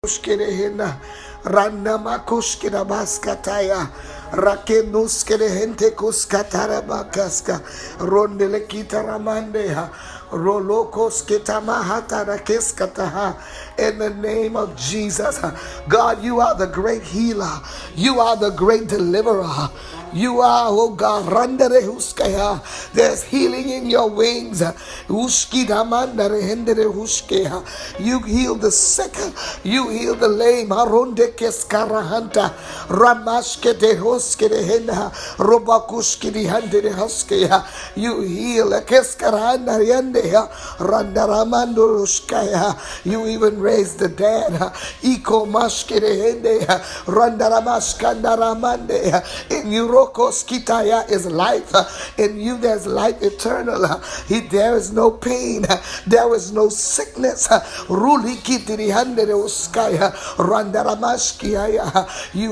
Kushkerehena Randa Makushkina Baskataya Rakenuskere Hente Kuskatara Bakaska Rondele Kitaramandeha Rolokos Kitamahata Rakeskataha. In the name of Jesus, God, you are the great healer, you are the great deliverer. You are, oh God, Randere Huskaya. There's healing in your wings. Uskidamandere Hendere Huskaya. You heal the sick, you heal the lame. Aronde Keskarahanta Ramashke de Huske de Henda Robakuski de Handere Huskaya. You heal Keskaranda Yandea Randaramando Huskaya. You even raise the dead. Iko Mashke de Hende Randaramashkandaramande. In you Kitaya is life. In you there's life eternal. There is no pain. There is no sickness. You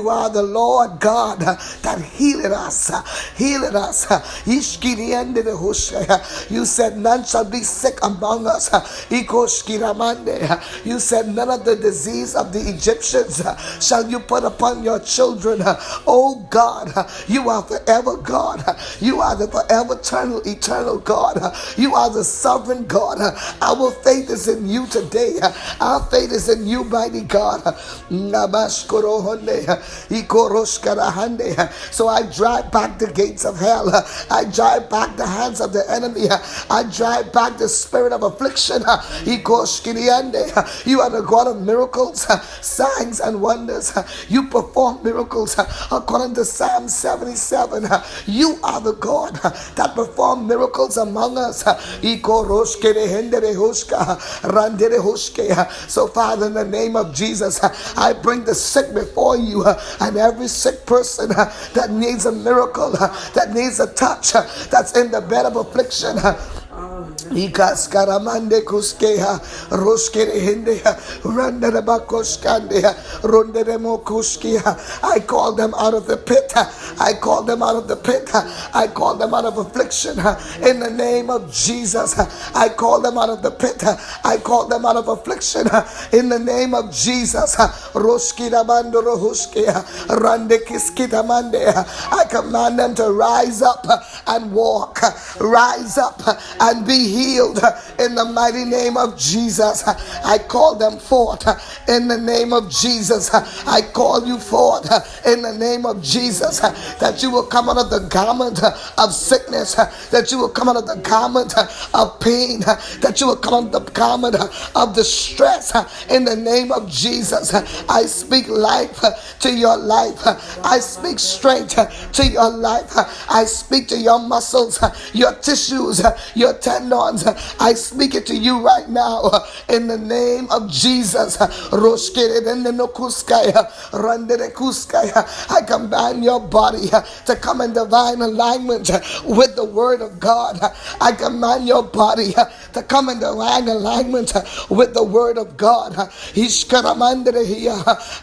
are the Lord God that healed us. Healed us. You said none shall be sick among us. You said none of the disease of the Egyptians shall you put upon your children. Oh God, you are forever God. You are the forever eternal God. You are the sovereign God. Our faith is in you today. Our faith is in you, mighty God. So I drive back the gates of hell. I drive back the hands of the enemy. I drive back the spirit of affliction. You are the God of miracles, signs and wonders. You perform miracles according to Psalm 77. You are the God that perform miracles among us. So Father, in the name of Jesus, I bring the sick before you, and every sick person that needs a miracle, that needs a touch, that's in the bed of affliction. Ikaskaramande kuskeha roskere hindeha randarabakoskandeha ronderemo kuskia. I call them out of the pit. I call them out of the pit. I call them out of affliction in the name of Jesus. I call them out of the pit. I call them out of affliction in the name of Jesus. Roskira bandoro huskia randekiskita mandeha. I command them to rise up and walk. Rise up and be healed in the mighty name of Jesus. I call them forth in the name of Jesus. I call you forth in the name of Jesus, that you will come out of the garment of sickness, that you will come out of the garment of pain, that you will come out of the garment of distress in the name of Jesus. I speak life to your life. I speak strength to your life. I speak to your muscles, your tissues, your tendons. I speak it to you right now in the name of Jesus. I command your body to come in divine alignment with the word of God. I command your body to come in divine alignment with the word of God.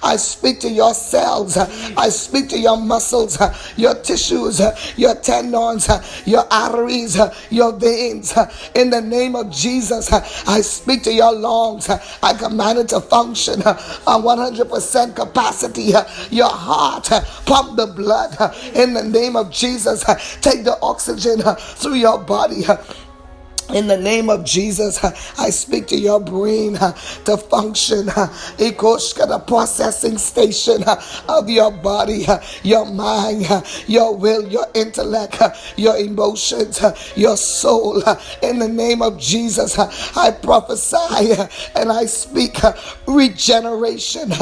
I speak to your cells. I speak to your muscles, your tissues, your tendons, your arteries, your veins. In the name of Jesus, I speak to your lungs. I command it to function at 100% capacity. Your heart, pump the blood. In the name of Jesus, take the oxygen through your body. In the name of Jesus, I speak to your brain to function. The processing station of your body, your mind, your will, your intellect, your emotions, your soul. In the name of Jesus, I prophesy and I speak regeneration,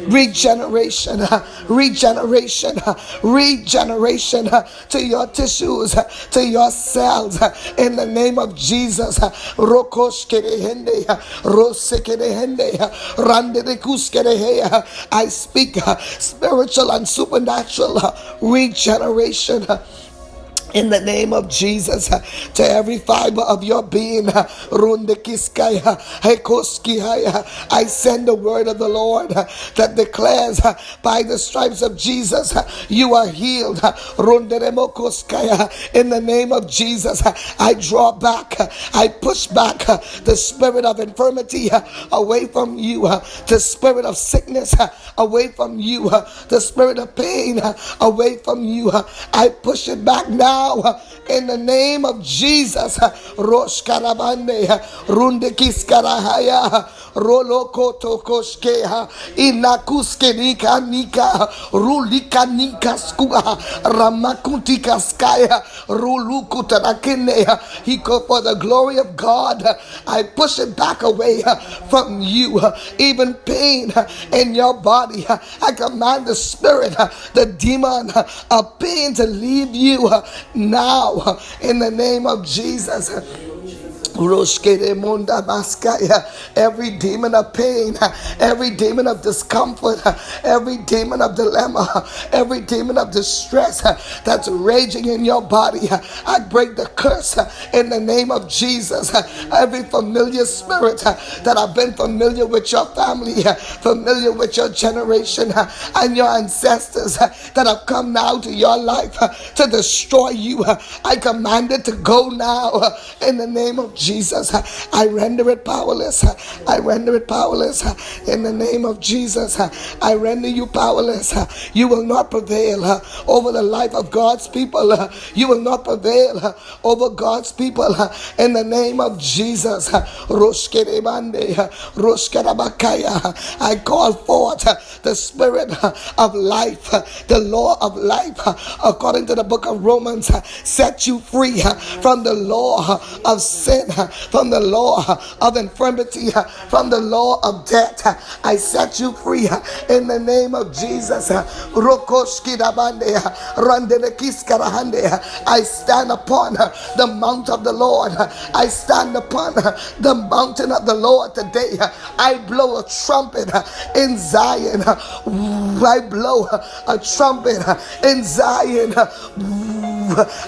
regeneration, regeneration, regeneration to your tissues, to your cells. In the name of Jesus. I speak spiritual and supernatural regeneration in the name of Jesus, to every fiber of your being, Rundekiskaya, Hekoskihaya, I send the word of the Lord that declares, by the stripes of Jesus, you are healed. Runderemokoskaya, in the name of Jesus, I draw back, I push back the spirit of infirmity away from you, the spirit of sickness away from you, the spirit of pain away from you. I push it back now in the name of Jesus. Rosh Karabande, Rundekis Karahaya, Rolokoto Koskeha, Inakuske Nika Nika, Rulika Nika Skua, Ramakutika Skaya, Rulukutarakine. Hiko, for the glory of God, I push it back away from you. Even pain in your body, I command the spirit, the demon of pain to leave you now in the name of Jesus. Every demon of pain, every demon of discomfort, every demon of dilemma, every demon of distress that's raging in your body, I break the curse in the name of Jesus. Every familiar spirit that have been familiar with your family, familiar with your generation and your ancestors, that have come now to your life to destroy you, I command it to go now in the name of Jesus. I render it powerless. I render it powerless in the name of Jesus. I render you powerless. You will not prevail over the life of God's people. You will not prevail over God's people in the name of Jesus. I call forth the spirit of life, the law of life, according to the book of Romans, set you free from the law of sin, from the law of infirmity, from the law of death. I set you free in the name of Jesus. I stand upon the mount of the Lord. I stand upon the mountain of the Lord today. I blow a trumpet in Zion. I blow a trumpet in Zion.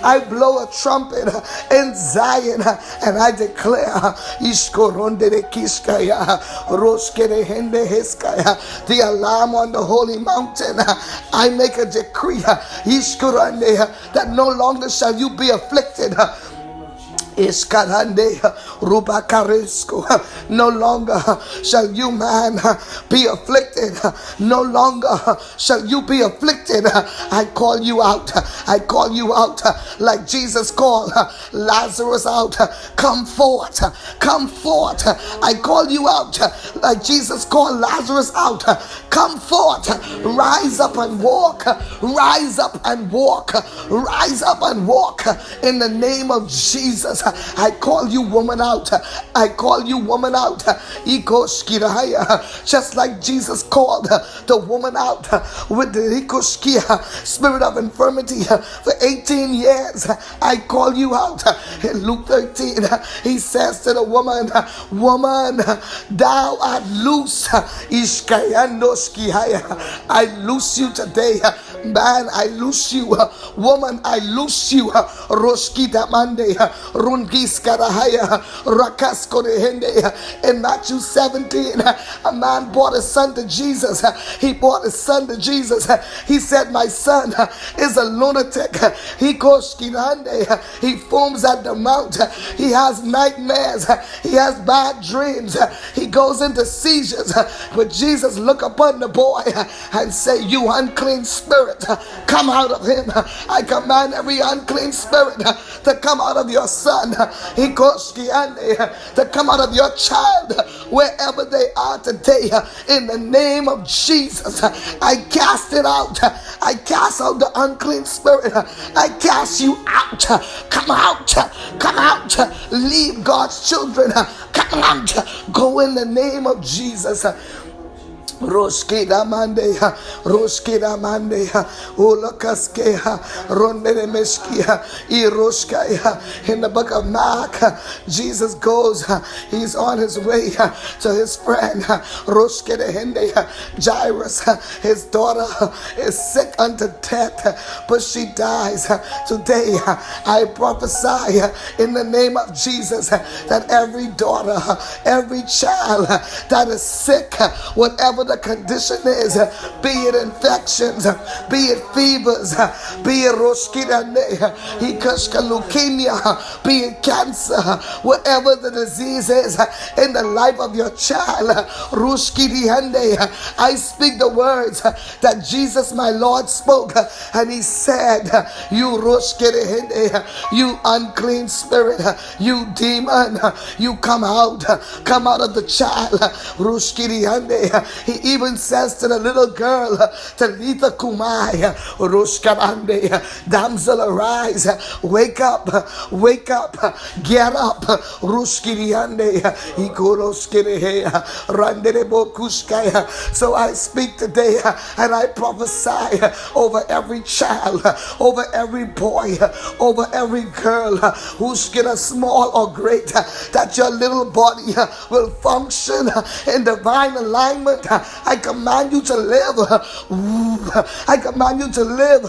I blow a trumpet in Zion, and I declare the alarm on the holy mountain. I make a decree that no longer shall you be afflicted. Iskarande Rubakaresko. No longer shall you, man, be afflicted. No longer shall you be afflicted. I call you out. I call you out like Jesus called Lazarus out. Come forth. Come forth. I call you out like Jesus called Lazarus out. Come forth. Rise up and walk. Rise up and walk. Rise up and walk in the name of Jesus. I call you woman out. I call you woman out. Just like Jesus called the woman out with the spirit of infirmity for 18 years. I call you out. In Luke 13, he says to the woman, woman, thou art loose. I loose you today. Man, I loose you. Woman, I loose you. Roskita Mande, Rungiskarahaya, Rakasko de Hende. In Matthew 17, a man brought his son to Jesus. He brought his son to Jesus. He said, my son is a lunatic. He goes Kinande. He foams at the mouth. He has nightmares. He has bad dreams. He goes into seizures. But Jesus looked upon the boy and said, you unclean spirit, come out of him. I command every unclean spirit to come out of your son. He goes to come out of your child wherever they are today. In the name of Jesus, I cast it out. I cast out the unclean spirit. I cast you out. Come out. Come out. Leave God's children. Come out. Go in the name of Jesus. Roskida Mandeha, Roskida Mandeha, Ulakaskeha, Rondere Meskia, Iroskaya. In the book of Mark, Jesus goes, he's on his way to his friend, Roskida Hende, Jairus. His daughter is sick unto death, but she dies. Today, I prophesy in the name of Jesus that every daughter, every child that is sick, whatever the condition is, be it infections, be it fevers, be it leukemia, be it cancer, whatever the disease is in the life of your child, I speak the words that Jesus my Lord spoke, and he said, you unclean spirit, you demon, you come out of the child. He even says to the little girl, Talitha Kumai, damsel arise, wake up, get up, so I speak today and I prophesy over every child, over every boy, over every girl, who's small or great, that your little body will function in divine alignment. I command you to live. I command you to live.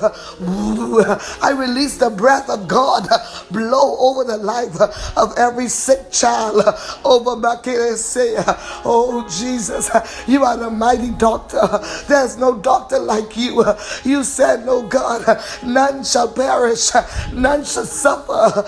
I release the breath of God. Blow over the life of every sick child. Over Makiresea. Oh Jesus, you are the mighty doctor. There's no doctor like you. You said, no God, none shall perish, none shall suffer.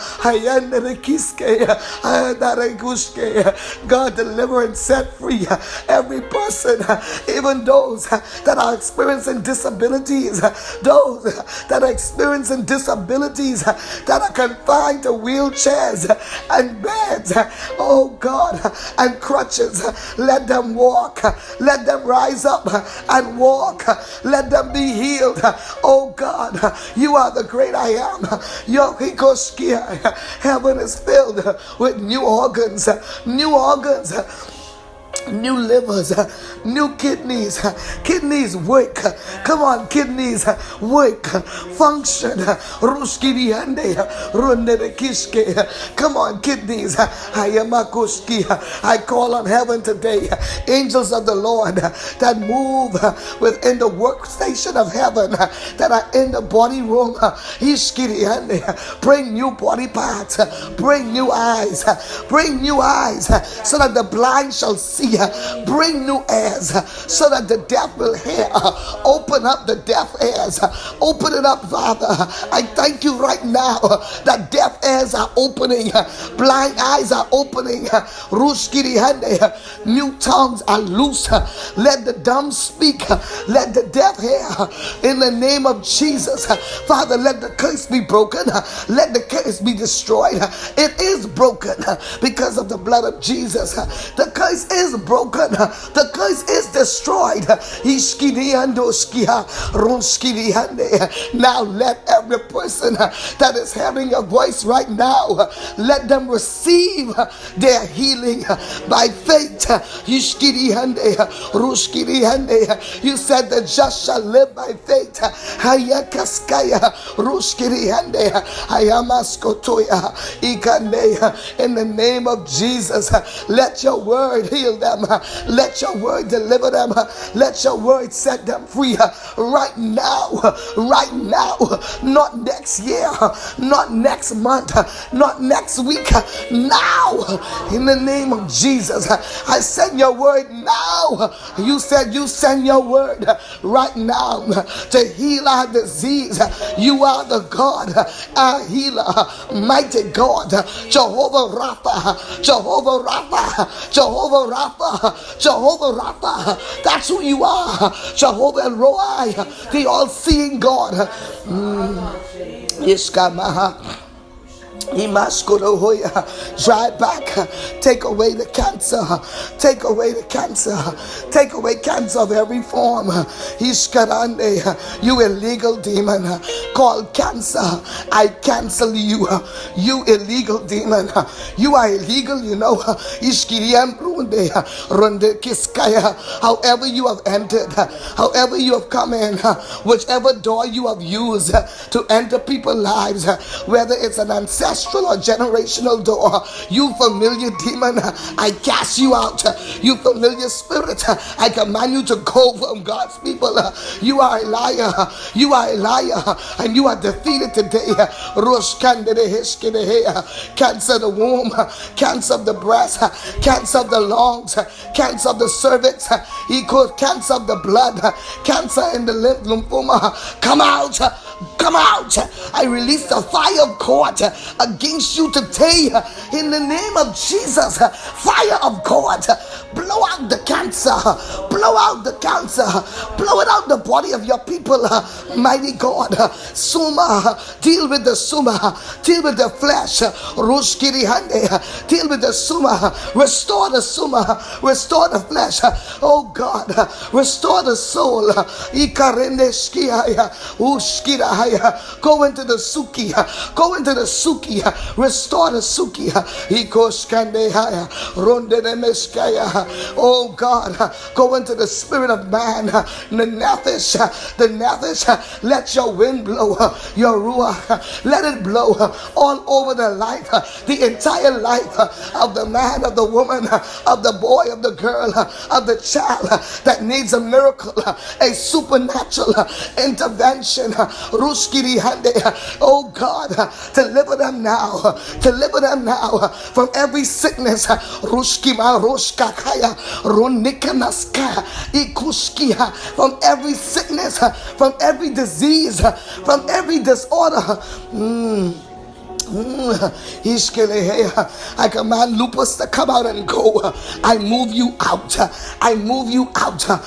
God, deliver and set free every person, even those that are experiencing disabilities, those that are experiencing disabilities that are confined to wheelchairs and beds, oh God, and crutches. Let them walk, let them rise up and walk, let them be healed. Oh God, you are the great I am. Heaven is filled with new organs, new livers, new kidneys. Kidneys work. Come on, kidneys work, function. Come on, kidneys. I call on heaven today, angels of the Lord that move within the workstation of heaven, that are in the body room. Bring new body parts, bring new eyes, so that the blind shall see. Bring new ears so that the deaf will hear. Open up the deaf ears. Open it up, Father. I thank you right now that deaf ears are opening, blind eyes are opening, new tongues are loose. Let the dumb speak, let the deaf hear. In the name of Jesus, Father, let the curse be broken, let the curse be destroyed. It is broken because of the blood of Jesus. The curse is broken. The curse is destroyed. Now let every person that is hearing your voice right now, let them receive their healing by faith. You said the just shall live by faith. In the name of Jesus, let your word heal them. Let your word deliver them. Let your word set them free right now. Right now. Not next year. Not next month. Not next week. Now. In the name of Jesus. I send your word now. You said you send your word right now to heal our disease. You are the God, our healer, mighty God, Jehovah Rapha, Jehovah Rapha, Jehovah Rapha, Jehovah Rapha. That's who you are. Jehovah Roi, the all-seeing God. Iskamaha. Drive back, take away the cancer, take away the cancer, take away cancer of every form. You illegal demon called cancer, I cancel you. You illegal demon, you are illegal, you know. However you have entered, however you have come in, whichever door you have used to enter people's lives, whether it's an ancestral or generational door, you familiar demon, I cast you out. You familiar spirit, I command you to go from God's people. You are a liar, you are a liar, and you are defeated today. Cancer of the womb, cancer of the breast, cancer of the lungs, cancer of the cervix, cancer of the blood, cancer in the lymphoma. Come out, come out. I release the fire of God against you today in the name of Jesus. Fire of God, blow out the cancer, blow out the cancer, blow it out the body of your people. Mighty God, Suma, deal with the Suma, deal with the flesh, Rushkiri Hande, deal with the Suma, restore the Suma, restore the flesh. Oh God, restore the soul. Ikarende Shkiaya, Ushkiraya, go into the Suki, go into the Suki, restore the Suki. Ikoshkandehaya, Ronde de Meskaya. Oh God, go into the spirit of man, the Nephish, let your wind blow, your Ruach, let it blow all over the life, the entire life of the man, of the woman, of the boy, of the girl, of the child that needs a miracle, a supernatural intervention. Ruskiri Hande. Oh God, deliver them now, deliver them now from every sickness. Ruskima Roshkakaya Runikanaska Ikuskia, from every sickness, from every disease, from every disorder. I command lupus to come out and go. I move you out. I move you out. I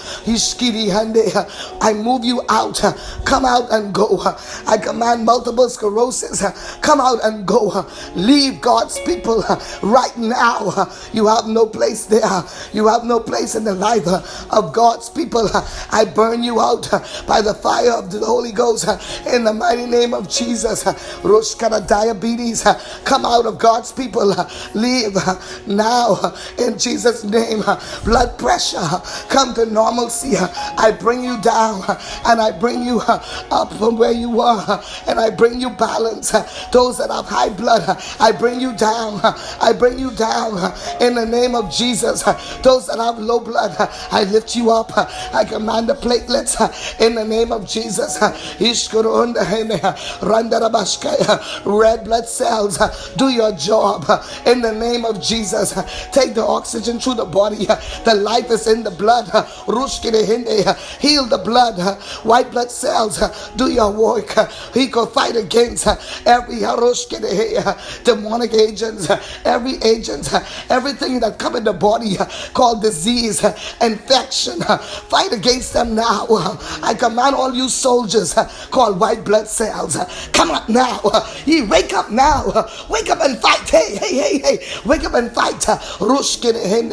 move you out. Come out and go. I command multiple sclerosis. Come out and go. Leave God's people right now. You have no place there. You have no place in the life of God's people. I burn you out by the fire of the Holy Ghost in the mighty name of Jesus. Roshkara diabetes, come out of God's people. Leave now in Jesus' name. Blood pressure, come to normalcy. I bring you down and I bring you up from where you were, and I bring you balance. Those that have high blood, I bring you down. I bring you down in the name of Jesus. Those that have low blood, I lift you up. I command the platelets in the name of Jesus. Red blood cells, do your job in the name of Jesus. Take the oxygen through the body. The life is in the blood. Heal the blood. White blood cells, do your work. He could fight against every demonic agents, every agent, everything that come in the body called disease, infection. Fight against them now. I command all you soldiers called white blood cells, come up now. You wake up now. Wake up and fight. Hey. Wake up and fight. Rushkine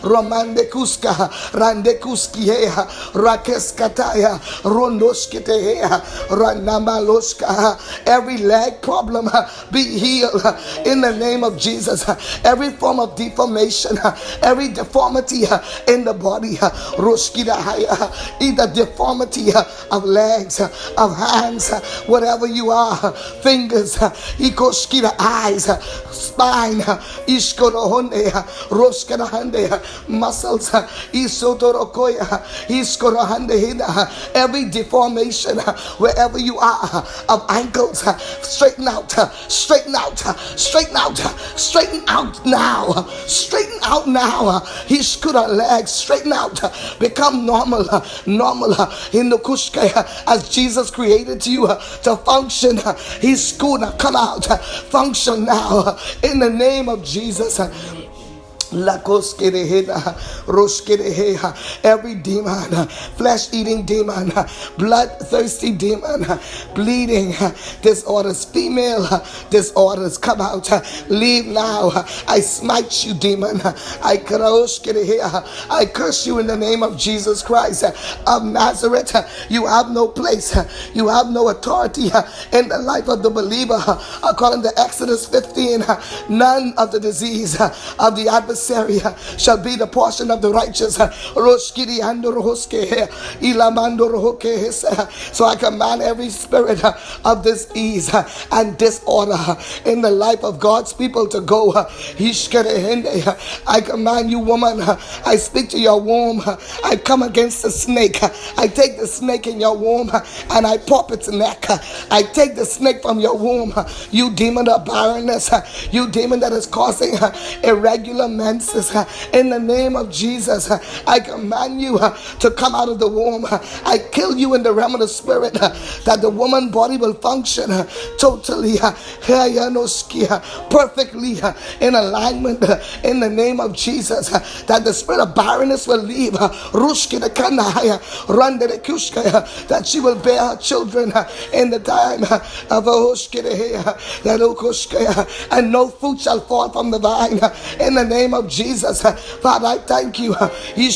Romande Kuska Rande Kuskihea Rakeskataya Rondoskitehea Ranamaloska. Every leg problem be healed in the name of Jesus. Every form of deformation, every deformity in the body, Rushkidahaya, either deformity of legs, of hands, whatever you are, fingers, Ikoskida eyes, spine, Iskorohonde, Roskadahande, muscles, Isotorokoya, Iskorohande, every deformation, wherever you are, of ankles, straighten out, straighten out, straighten out, straighten out now, straighten out now. Iskura legs, straighten out, become normal in the kushka as Jesus created you to function. He's gonna come out, function now in the name of Jesus. Every demon, flesh-eating demon, bloodthirsty demon, bleeding disorders, female disorders, come out. Leave now. I smite you, demon. I curse you in the name of Jesus Christ of Nazareth. You have no place. You have no authority in the life of the believer. According to Exodus 15, none of the disease of the adversary shall be the portion of the righteous. So I command every spirit of disease and disorder in the life of God's people to go. I command you, woman. I speak to your womb. I come against the snake. I take the snake in your womb and I pop its neck. I take the snake from your womb. You demon of barrenness. You demon that is causing irregular menses. In the name of Jesus, I command you to come out of the womb. I kill you in the realm of the spirit, that the woman body will function totally, perfectly in alignment in the name of Jesus, that the spirit of barrenness will leave, that she will bear her children in the time of and no fruit shall fall from the vine in the name of Jesus. Father, I thank you. You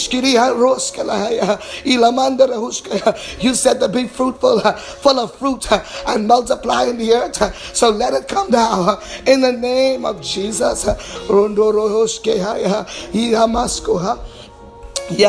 said to be fruitful, full of fruit, and multiply in the earth. So let it come down in the name of Jesus. Thank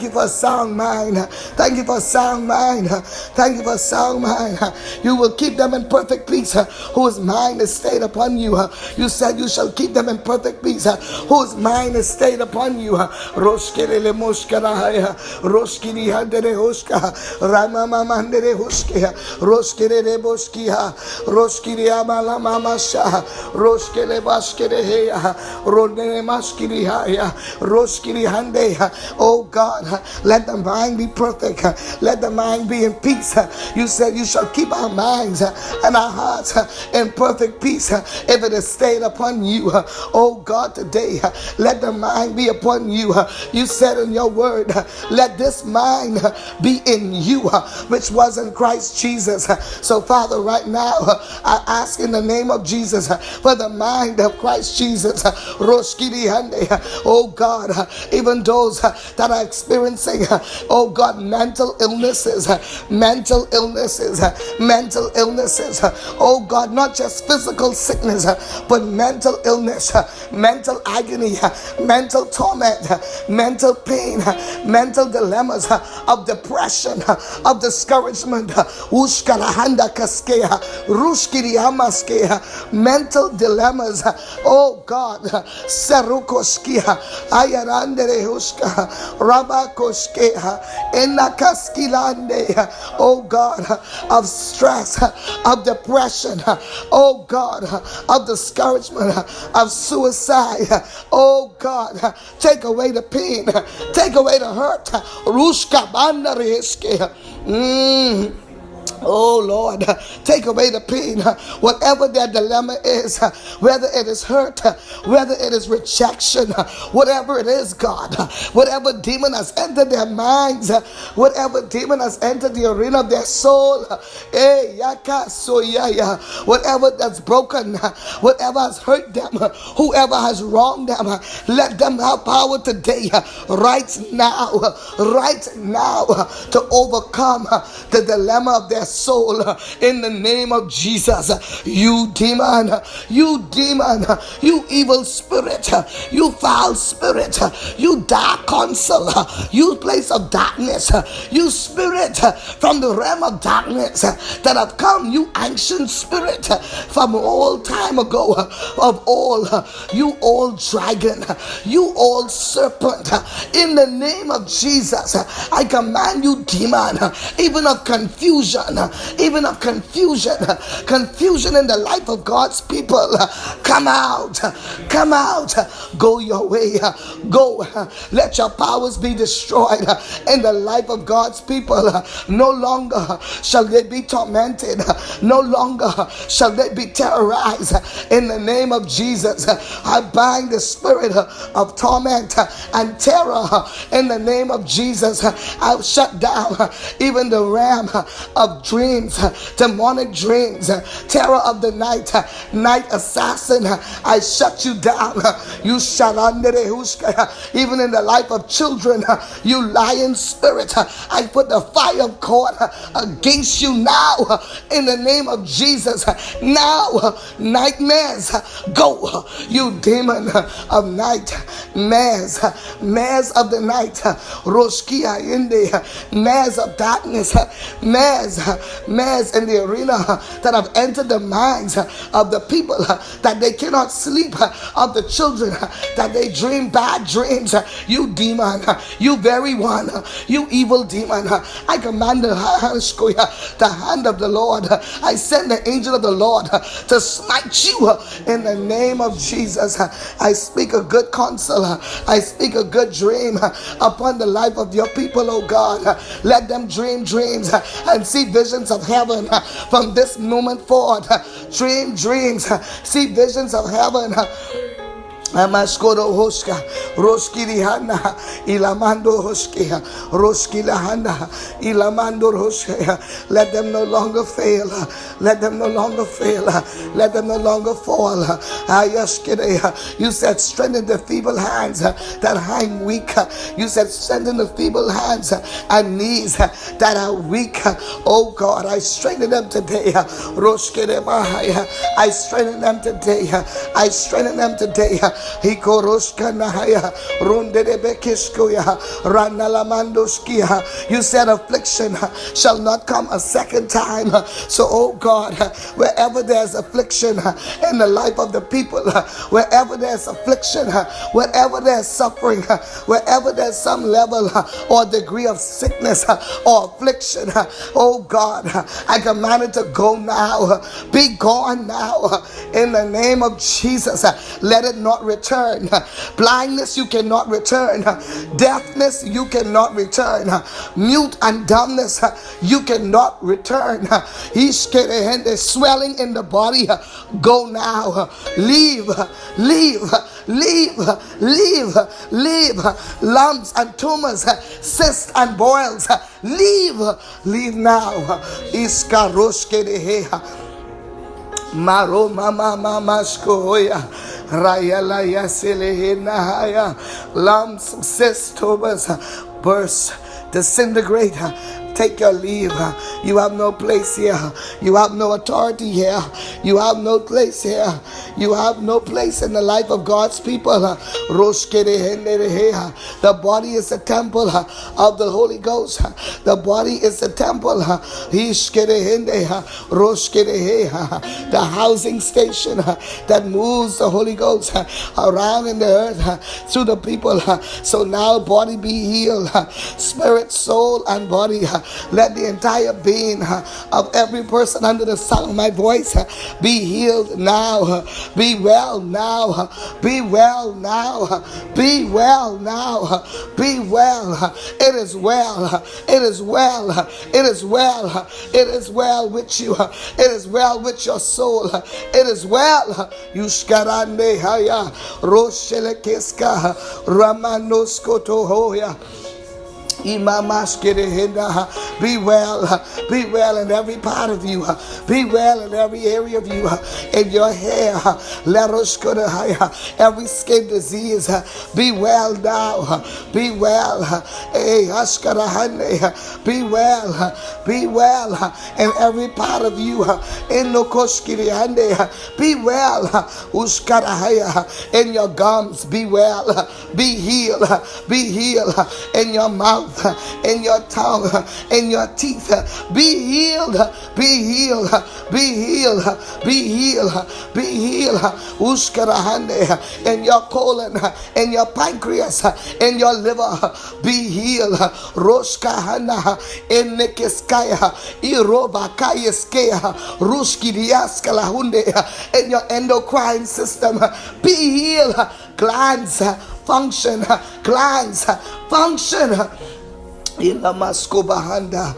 you for sound mind. Thank you for sound mind. Thank you for sound mind. You will keep them in perfect peace whose mind is stayed upon you. You said you shall keep them in perfect peace whose mind is stayed upon you. Roskere moskara roskiri handere hoska ramama mandere hoske roskere reboskia roskiri amala mama sha roskele baskere heya rodene maskiri haya. Oh God, let the mind be perfect. Let the mind be in peace. You said you shall keep our minds and our hearts in perfect peace if it is stayed upon you. Oh God, today let the mind be upon you. You said in your word, let this mind be in you, which was in Christ Jesus. So Father, right now I ask in the name of Jesus for the mind of Christ Jesus. Oh God, even those that are experiencing, oh God, mental illnesses, oh God, not just physical sickness, but mental illness, mental agony, mental torment, mental pain, mental dilemmas of depression, of discouragement, mental dilemmas, oh God, ayarandere huska rabakoske enakaskilande, oh God, of stress, of depression, oh God, of discouragement, of suicide, oh God, take away the pain, take away the hurt, ruska bandareske. Oh Lord, take away the pain, whatever their dilemma is, whether it is hurt, whether it is rejection, whatever it is, God, whatever demon has entered their minds, whatever demon has entered the arena of their soul, whatever that's broken, whatever has hurt them, whoever has wronged them, let them have power today, right now, to overcome the dilemma of their soul in the name of Jesus. You demon, you evil spirit, you foul spirit, you dark counsel, you place of darkness, you spirit from the realm of darkness that have come, you ancient spirit from all time ago, of all, you old dragon, you old serpent, in the name of Jesus, I command you, demon, even of confusion, even of confusion in the life of God's people. Come out, come out, go your way, go. Let your powers be destroyed in the life of God's people. No longer shall they be tormented, no longer shall they be terrorized. In the name of Jesus, I bind the spirit of torment and terror. In the name of Jesus, I'll shut down even the realm of dreams, demonic dreams, terror of the night, night assassin. I shut you down. You shall under even in the life of children, you lying spirit. I put the fire of God against you now in the name of Jesus. Now, nightmares, go. You demon of nightmares, mares of the night, Roskia in the mares of darkness, mares in the arena that have entered the minds of the people, that they cannot sleep, of the children, that they dream bad dreams. You demon, you very one, you evil demon, I command the hand of the Lord. I send the angel of the Lord to smite you in the name of Jesus. I speak a good counsel. I speak a good dream upon the life of your people, oh God. Let them dream dreams and see visions of heaven from this moment forward. Dream dreams, see visions of heaven. Amaskoro hoska, roskiri hana, ilamando hoskia, roskila hana, ilamando hoskia. Let them no longer fail. Let them no longer fail. Let them no longer fall. You said strengthen the feeble hands that I'm weak. You said strengthen the feeble hands and knees that are weak. Oh God, I strengthen them today. I strengthen them today. I strengthen them today. You said affliction shall not come a second time. So, oh God, wherever there's affliction in the life of the people, wherever there's affliction, wherever there's suffering, wherever there's some level or degree of sickness or affliction, oh God, I command it to go now. Be gone now in the name of Jesus. Let it not return. Blindness you cannot return. Deafness you cannot return. Mute and dumbness you cannot return. Swelling in the body, go now. Leave. Lumps and tumors, cysts and boils, leave now. Maro mama skoya rayala yaselehina haya lumps, cysts, tumors, burst, disintegrate. Take your leave. You have no place here. You have no authority here. You have no place here. You have no place in the life of God's people. The body is the temple of the Holy Ghost. The body is the temple. The housing station that moves the Holy Ghost around in the earth through the people. So now body be healed. Spirit, soul, and body. Let the entire being of every person under the sound of my voice be healed now. Be well now. Be well now. Be well now. Be well. It is well. It is well. It is well. It is well with you. It is well with your soul. It is well. Yushkarande haya roshelekeska ramanosko tohoya. Be well in every part of you. Be well in every area of you. In your hair, let us go to every skin disease. Be well now. Be well. Be well. Be well in every part of you. Be well. In your gums. Be well. Be healed. Be healed in your mouth, in your tongue, in in your teeth. Be healed, be healed, be healed, be healed, be healed. Uskarahande, in your colon, in your pancreas, in your liver, be healed. Roskahana, in Nikiskaya, Irobakayeskea, Ruski Diaskalahunde, in your endocrine system, be healed. Glands function, glands function. Ilamasko bahanda,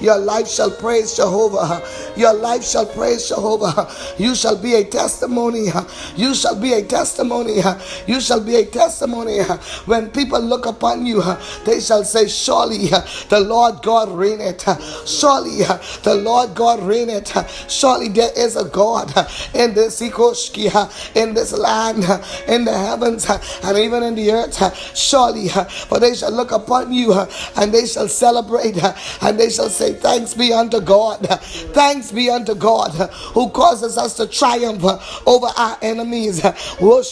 your life shall praise Jehovah. Your life shall praise Jehovah. You shall be a testimony. You shall be a testimony. You shall be a testimony. When people look upon you, they shall say, surely the Lord God reigneth. Surely the Lord God reigneth. Surely there is a God in this Ikoshki, in this land, in the heavens, and even in the earth. Surely, for they shall look upon you and they shall celebrate and they shall say, thanks be unto God. Thanks be unto God who causes us to triumph over our enemies. When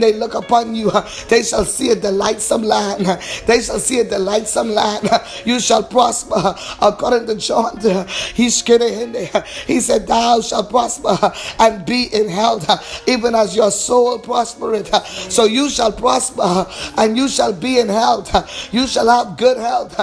they look upon you, they shall see a delightsome land. They shall see a delightsome land. You shall prosper according to John. He said, thou shalt prosper and be in health, even as your soul prospereth. So you shall prosper and you shall be in health. You shall have good health.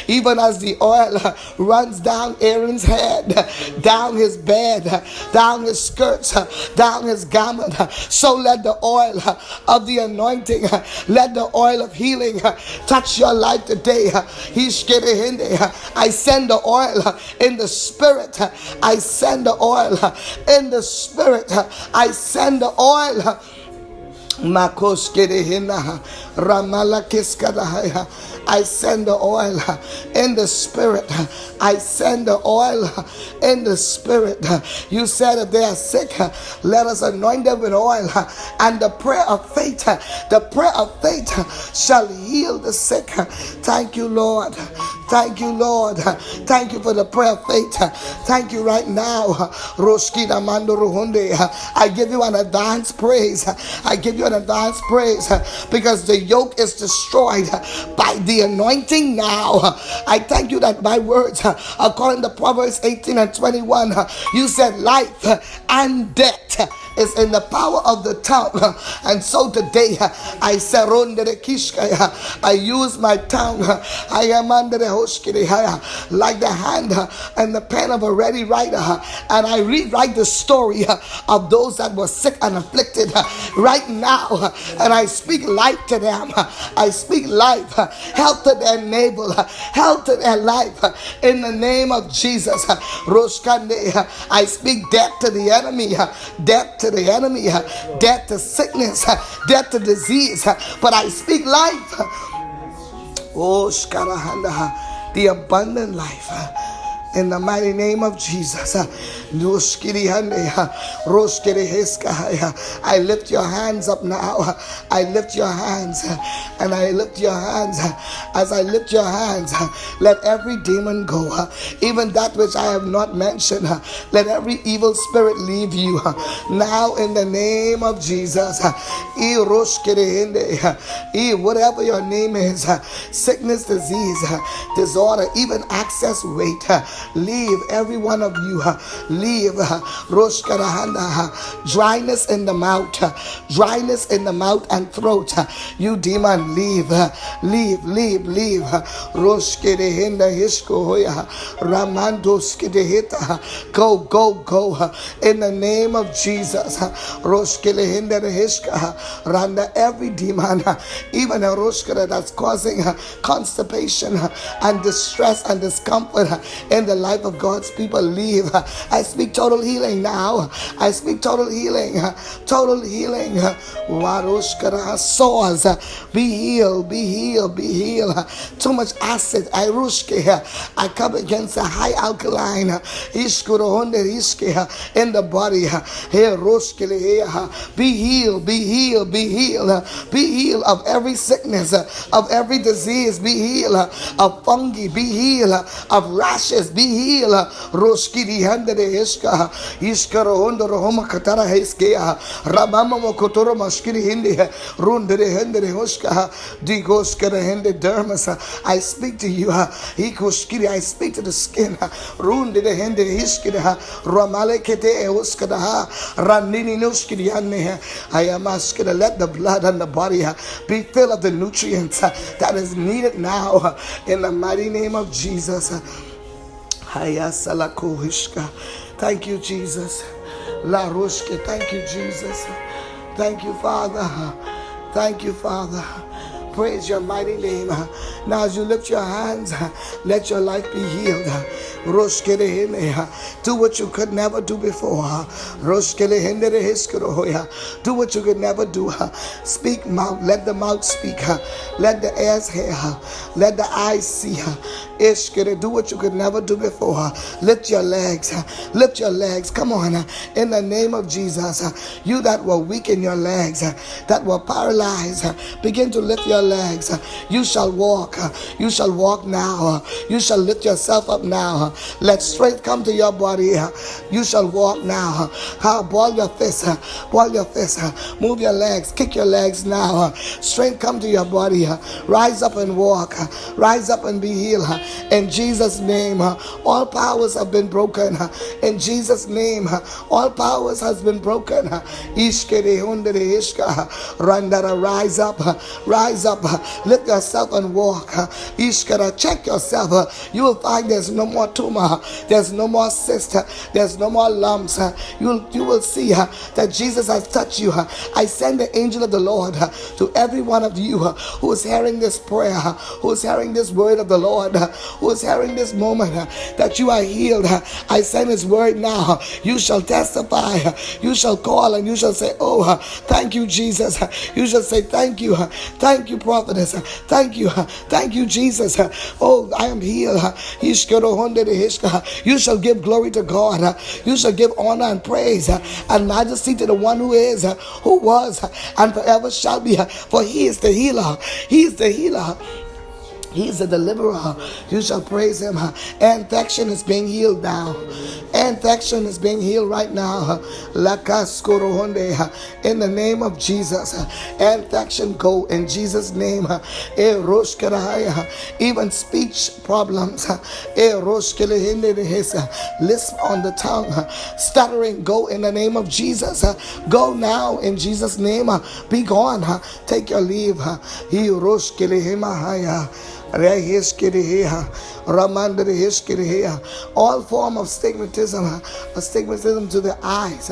Even as the oil runs down Aaron's head, down his bed, down his skirts, down his garment, so let the oil of the anointing, let the oil of healing touch your life today. I send the oil in the spirit. I send the oil in the spirit. I send the oil. I send the oil in the spirit. I send the oil in the spirit. You said if they are sick, let us anoint them with oil. And the prayer of faith shall heal the sick. Thank you, Lord. Thank you, Lord. Thank you for the prayer of faith. Thank you right now. I give you an advance praise. I give you an advance praise because the yoke is destroyed by the anointing now. I thank you that my words, according to Proverbs 18:21, you said life and death is in the power of the tongue. And so today I use my tongue. I am under the like the hand and the pen of a ready writer, and I rewrite the story of those that were sick and afflicted right now, and I speak life to them. I speak life, health to their navel, health to their life in the name of Jesus. I speak death to the enemy, death to the enemy, death to sickness, death to disease, but I speak life. Oh, the abundant life in the mighty name of Jesus. I lift your hands up now. I lift your hands and I lift your hands. As I lift your hands, let every demon go, even that which I have not mentioned. Let every evil spirit leave you now in the name of Jesus. Whatever your name is, sickness, disease, disorder, even access weight, leave every one of you. Leave dryness in the mouth, dryness in the mouth and throat. You demon, leave, leave, leave, leave. Go, go, go in the name of Jesus. Every demon, even a that's causing constipation and distress and discomfort in the life of God's people, leave. I speak total healing now. I speak total healing. Total healing. Sores, be healed, be healed, be healed. Too much acid. I come against a high alkaline in the body. Be healed, be healed, be healed. Be healed of every sickness, of every disease. Be healed of fungi. Be healed of rashes. be healed. Roskiri handere eska. Iskaro hondoro homa katara heskea. Ramama mokotoro maskiri hindi. Rundere hendere hoska. Digoskara hende dermas. I speak to you. I speak to the skin. Rundere hende hiskiri. Ramale kete euskada. Ranini nuskiri hane. I am asking to let the blood and the body be filled of the nutrients that is needed now in the mighty name of Jesus. Thank you, Jesus. La Rushke, thank you, Jesus. Thank you, Father. Thank you, Father. Praise your mighty name. Now as you lift your hands, let your life be healed. Do what you could never do before. Do what you could never do. Speak mouth. Let the mouth speak. Let the ears hear. Let the eyes see. Do what you could never do before. Lift your legs. Lift your legs. Come on. In the name of Jesus. You that were weak in your legs, that were paralyzed, begin to lift your legs. You shall walk. You shall walk now. You shall lift yourself up now. Let strength come to your body. You shall walk now. Ball your fists. Ball your fists. Move your legs. Kick your legs now. Strength come to your body. Rise up and walk. Rise up and be healed. In Jesus' name, all powers have been broken. In Jesus' name, all powers has been broken. Rise up. Rise up. Lift yourself and walk. Check yourself. You will find there's no more tumor. There's no more cyst. There's no more lumps. You will see that Jesus has touched you. I send the angel of the Lord to every one of you who is hearing this prayer, who is hearing this word of the Lord, who is hearing this moment that you are healed. I send his word now. You shall testify. You shall call and you shall say, oh, thank you, Jesus. You shall say, thank you. Thank you, prophetess. Thank you. Thank you, Jesus. Oh, I am healed. You shall give glory to God. You shall give honor and praise and majesty to the one who is, who was, and forever shall be. For he is the healer. He is the healer. He is the deliverer. You shall praise him. Infection is being healed now. Infection is being healed right now. In the name of Jesus. Infection go in Jesus' name. Even speech problems. Lisp on the tongue. Stuttering go in the name of Jesus. Go now in Jesus' name. Be gone. Take your leave. All form of stigmatism to the eyes.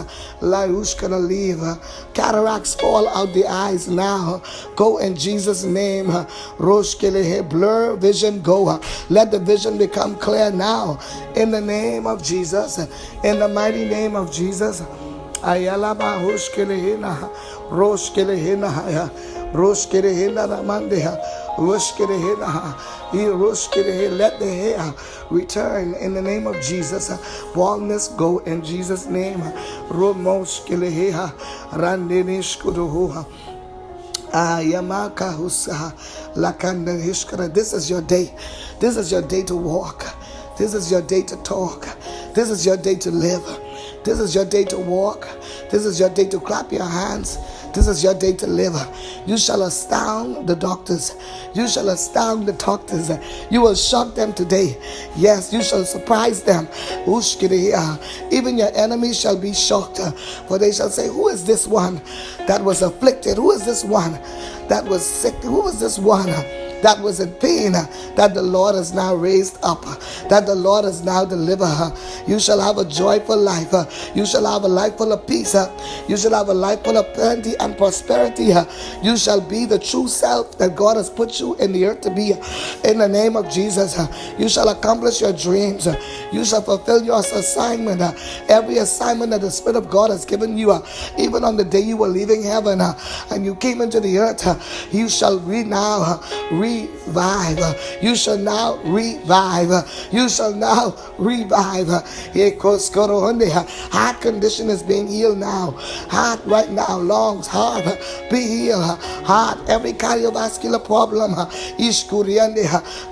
Gonna leave. Cataracts fall out the eyes now. Go in Jesus' name. Blur vision go. Let the vision become clear now. In the name of Jesus. In the mighty name of Jesus. Ayalaba Hushkelehina. Roshkelehina. Roshkelehina Ramandeha. Let the hair return in the name of Jesus. Baldness go in Jesus' name. This is your day. This is your day to walk. This is your day to talk. This is your day to live. This is your day to walk. This is your day to clap your hands. This is your day to live. You shall astound the doctors. You shall astound the doctors. You will shock them today. Yes, you shall surprise them. Even your enemies shall be shocked. For they shall say, who is this one that was afflicted? Who is this one that was sick? Who is this one that was in pain, that the Lord has now raised up, that the Lord has now delivered her? You shall have a joyful life. You shall have a life full of peace. You shall have a life full of plenty and prosperity. You shall be the true self that God has put you in the earth to be. In the name of Jesus, you shall accomplish your dreams. You shall fulfill your assignment. Every assignment that the Spirit of God has given you, even on the day you were leaving heaven and you came into the earth, you shall now read revive. You shall now revive. You shall now revive. Heart condition is being healed now. Heart right now, lungs, heart, be healed. Heart, every cardiovascular problem,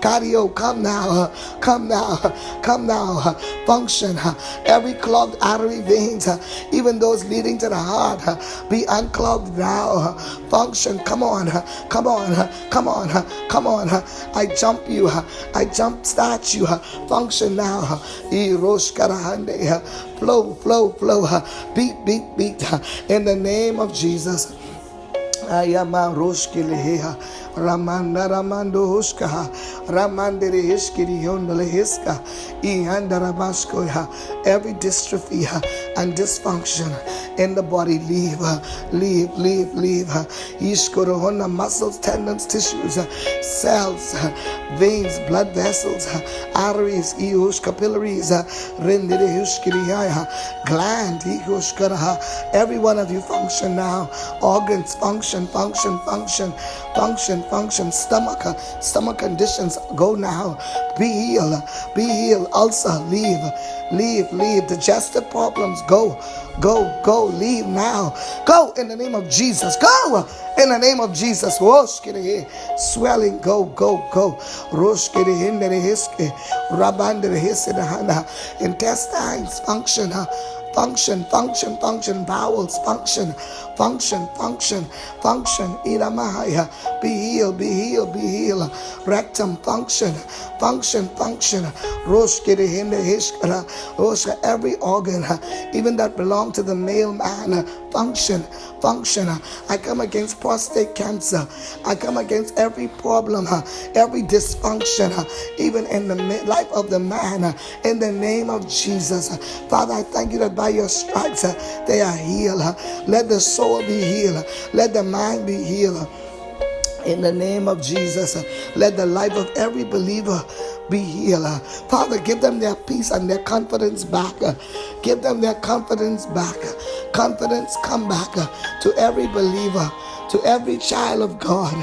cardio, come now, come now, come now, function. Every clogged artery veins, even those leading to the heart, be unclogged now. Function, come on, come on, come on, come on. I jump you, I jump start you. Function now. Flow, flow, flow. Beat, beat, beat. In the name of Jesus. Ayama roshkileha ramanda ramando huska ramandere hiskiri yondale hiska ihandarabaskoya. Every dystrophy and dysfunction in the body, leave, leave, leave, leave. Iskorohona, muscles, tendons, tissues, cells, veins, blood vessels, arteries, ius, capillaries, rendere huskiriya, gland, iuskaraha. Every one of you function now. Organs function, function, function, function, function. Stomach conditions go now. Be healed, be healed. Ulcer, leave, leave, leave. Digestive problems, go, go, go. Leave now. Go in the name of Jesus. Go in the name of Jesus. Swelling, go, go, go. Intestines function. Function, function, function. Bowels function, function, function, function. Iramaya, be healed, be healed, be healed. Rectum function, function, function. Every organ, even that belong to the male man, function, function. I come against prostate cancer. I come against every problem, every dysfunction, even in the life of the man, in the name of Jesus. Father, I thank you that by your stripes they are healed. Let the soul be healed. Let the mind be healed. In the name of Jesus, let the life of every believer be healed. Father, give them their peace and their confidence back. Give them their confidence back. Confidence come back to every believer, to every child of God.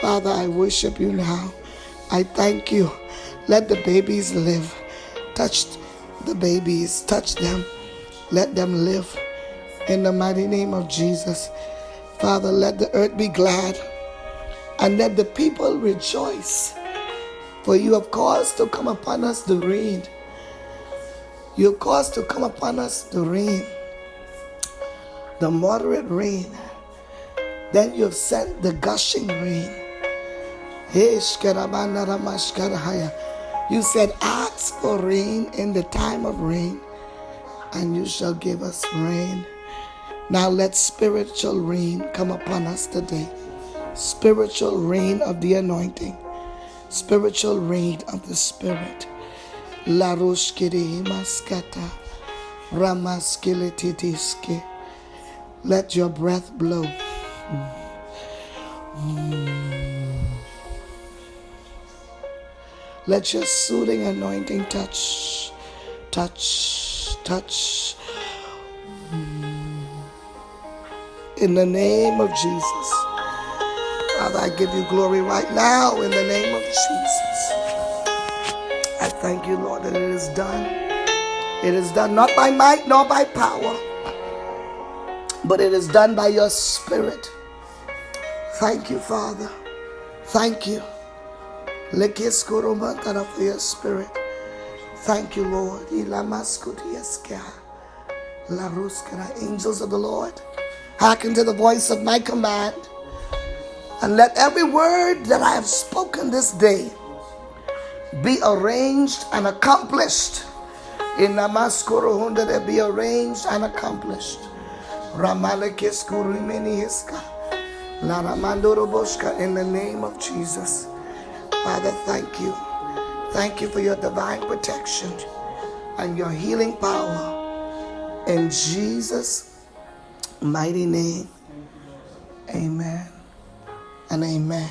Father, I worship you now. I thank you. Let the babies live. Touch the babies. Touch them. Let them live. In the mighty name of Jesus. Father, let the earth be glad and let the people rejoice. For you have caused to come upon us the rain. You have caused to come upon us the rain, the moderate rain. Then you have sent the gushing rain. You said, ask for rain in the time of rain, and you shall give us rain. Now let spiritual rain come upon us today. Spiritual rain of the anointing. Spiritual rain of the Spirit. La roshkiri maskata. Ramaskilitidiske. Let your breath blow. Let your soothing anointing touch. Touch. Touch. In the name of Jesus. Father, I give you glory right now in the name of Jesus. I thank you, Lord, that it is done. It is done not by might nor by power, but it is done by your Spirit. Thank you, Father. Thank you. For your Spirit. Thank you, Lord. Angels of the Lord, hearken to the voice of my command, and let every word that I have spoken this day be arranged and accomplished. In Namaskoro, be arranged and accomplished. In the name of Jesus. Father, thank you. Thank you for your divine protection and your healing power. In Jesus' mighty name. Amen and amen.